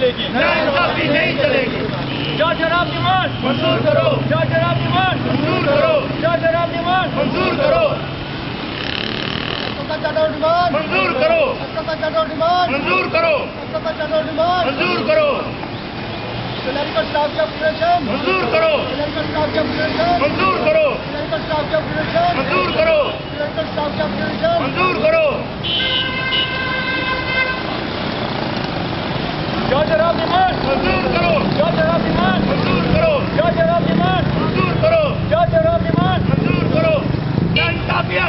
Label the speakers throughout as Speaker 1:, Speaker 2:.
Speaker 1: چلے گی،
Speaker 2: ناانصافی نہیں چلے گی.
Speaker 1: چارٹر آف ڈیمانڈ
Speaker 2: منظور کرو.
Speaker 1: چارٹر آف ڈیمانڈ
Speaker 2: منظور کرو.
Speaker 1: چارٹر آف ڈیمانڈ
Speaker 2: منظور کرو. منظور کرو. منظور کرو. منظور کرو.
Speaker 3: کلریکل اسٹاف کی اپگریڈیشن
Speaker 2: منظور کرو.
Speaker 3: کلریکل اسٹاف کی اپگریڈیشن
Speaker 2: منظور کرو.
Speaker 3: کلریکل اسٹاف کی اپگریڈیشن
Speaker 2: منظور کرو.
Speaker 3: کلریکل اسٹاف کی اپگریڈیشن
Speaker 2: منظور کرو.
Speaker 1: چارٹر آف ڈیمانڈ
Speaker 2: منظور کرو.
Speaker 1: چارٹر آف ڈیمانڈ
Speaker 2: منظور کرو.
Speaker 1: چارٹر آف ڈیمانڈ
Speaker 2: منظور کرو.
Speaker 1: چارٹر آف ڈیمانڈ
Speaker 2: منظور کرو. ناانصافیاں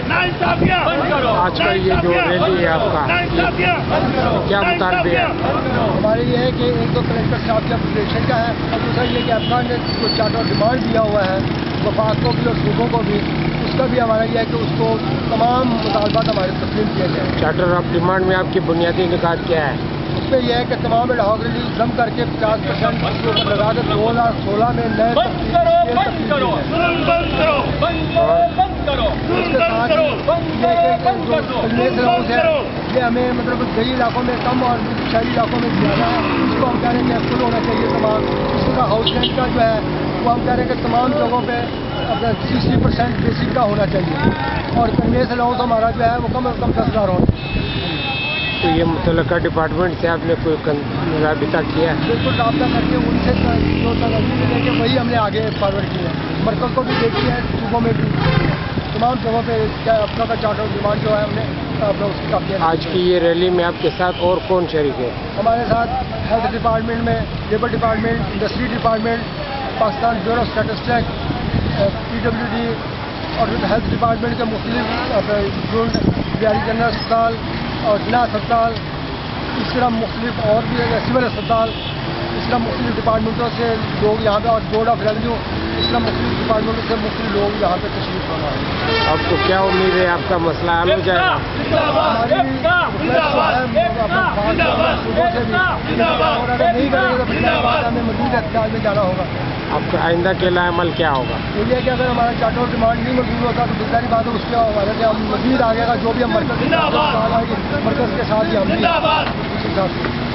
Speaker 2: ناانصافیاں
Speaker 1: بند کرو.
Speaker 4: آج کا یہ جو ریلی ہے آپ کا
Speaker 2: ناانصافیاں
Speaker 4: کیا مطالبے ہے؟
Speaker 3: ہمارے یہ ہے کہ ایک تو کلریکل اسٹاف کی اپگریڈیشن کا ہے اور دوسرا یہ کہ افغان نے جو چارٹر ڈیمانڈ دیا ہوا ہے وفاق کو بھی اور صوبوں کو بھی، اس کا بھی ہمارا یہ ہے کہ اس کو تمام مطالبات ہمارے تسلیم کیے جائیں.
Speaker 4: چارٹر آف ڈیمانڈ میں آپ کی بنیادی نکات کیا ہے؟
Speaker 3: اس میں یہ ہے کہ تمام لاہور ریلیز ضم کر کے 50% اس کے اوپر لگا کے 2016 میں نئے
Speaker 1: بند کرو، بند کرو،
Speaker 2: ظلم بند کرو.
Speaker 1: بند کرو، بند کرو،
Speaker 3: اس کے ساتھ ہی یہ کہ جو بزنس لاؤز ہے یہ ہمیں مطلب دیہی علاقوں میں کم اور شہری علاقوں میں زیادہ ہے. اس کو ہم کہہ رہے ہیں کہ فل ہونا چاہیے تمام. اس کا ہاؤس رینٹ کا جو ہے وہ ہم کہہ رہے ہیں کہ تمام جگہوں پہ اپنا 60% بیسک کا ہونا چاہیے اور کنوینس الاؤنس ہمارا جو ہے وہ کم از کم 10,000 ہونا چاہیے.
Speaker 4: تو یہ متعلقہ ڈپارٹمنٹ سے آپ نے کوئی رابطہ کیا ہے؟
Speaker 3: بالکل رابطہ کر کے ان سے جو تجویز لے کے وہی ہم نے آگے فارورڈ کی ہے. مرکز کو بھی دیکھی ہے، صوبوں میں بھی تمام جگہوں پہ اپنا کا چارٹر ڈیمانڈ جو ہے ہم نے اپنا اس کی کاپیاں.
Speaker 4: آج کی یہ ریلی میں آپ کے ساتھ اور کون شریک ہے؟
Speaker 3: ہمارے ساتھ ہیلتھ ڈپارٹمنٹ میں labour department, industry department, Pakistan bureau statistic, PWD اور ہیلتھ ڈپارٹمنٹ کے مختلف یونٹ، بیاری جنرل اسپتال اور ضلع اسپتال، اس طرح مختلف اور بھی سول اسپتال، اس طرح مختلف ڈپارٹمنٹوں سے لوگ یہاں پہ اور بورڈ آف ریونیو، اس طرح مختلف ڈپارٹمنٹوں سے مختلف لوگ یہاں پہ تشریف لانا ہے.
Speaker 4: آپ کو کیا امید ہے آپ کا مسئلہ حل ہو جائے گا؟
Speaker 3: ہماری ریکویسٹ جو ہے اپنے صوبوں سے بھی اور اگر نہیں کریں گے تو پھر بعد ہمیں مزید احتجاج میں جانا ہوگا.
Speaker 4: آپ کا آئندہ کے لیے عمل کیا ہوگا؟
Speaker 3: یہ ہے کہ اگر ہمارا چارٹر ڈیمانڈ نہیں منظور ہوتا تو دوسری بات ہے اس کے حوالے سے ہم مزید آگے کا جو بھی ہم مرکز کے ساتھ ہی ہم بھی اسی حساب سے